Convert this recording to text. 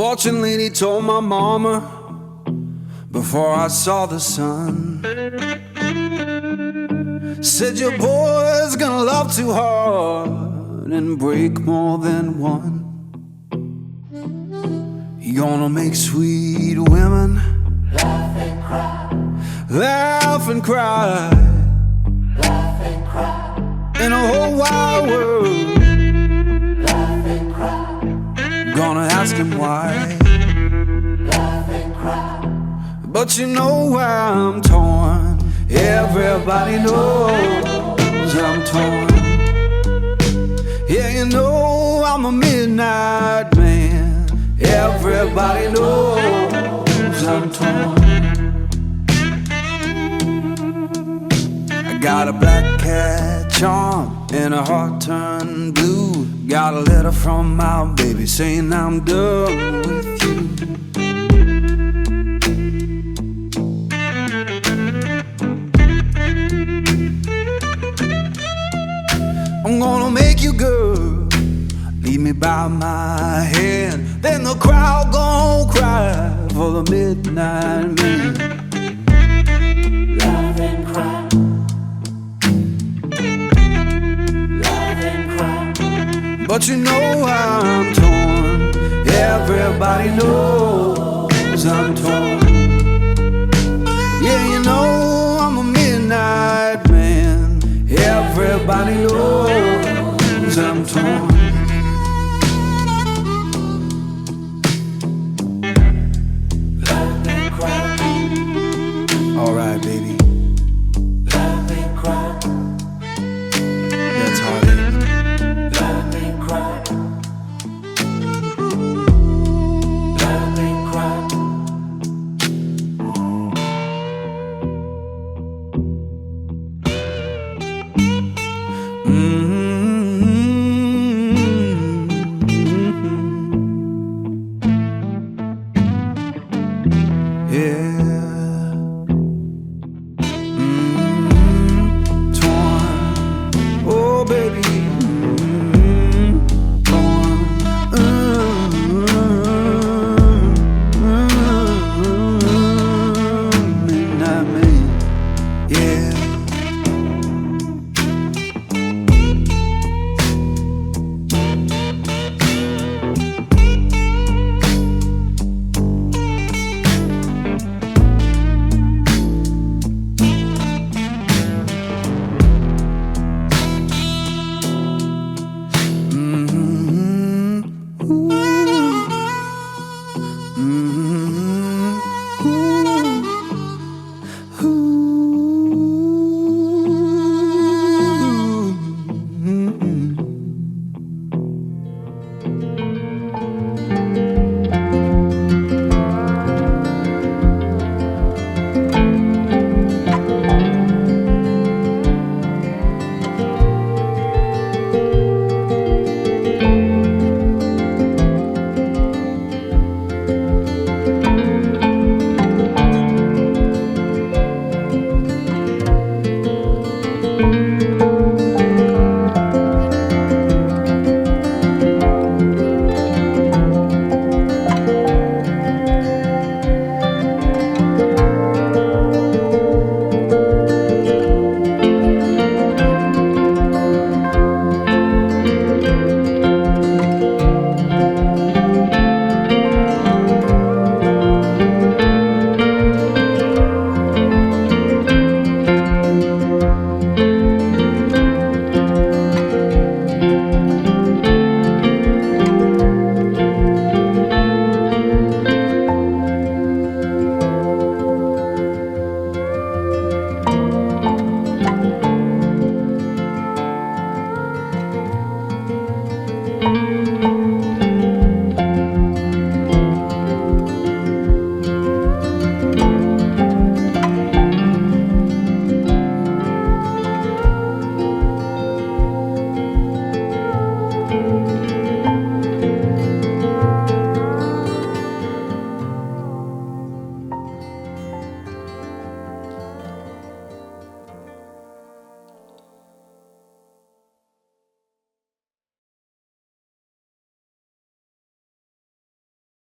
Fortunately, he told my mama before I saw the sun. Said your boy's gonna love too hard and break more than one. You're gonna make sweet women laugh and cry, laugh and cry, laugh and cry, in a whole wide world. laugh and cry, Gonna ask him why, laugh and cry. but you know why I'm torn. Everybody knows I'm torn. Yeah, you know I'm a midnight man. Everybody knows I'm torn. I got a black cat charm and a heart turned blue. Got a letter from my baby saying I'm done with you. I'm gonna make you good, lead me by my hand. Then the crowd gon' cry for the midnight man. Laugh and cry, laugh and cry. But you know I'm torn. Everybody knows I'm torn. Yeah, you know I'm a midnight man. Everybody knows I'm torn.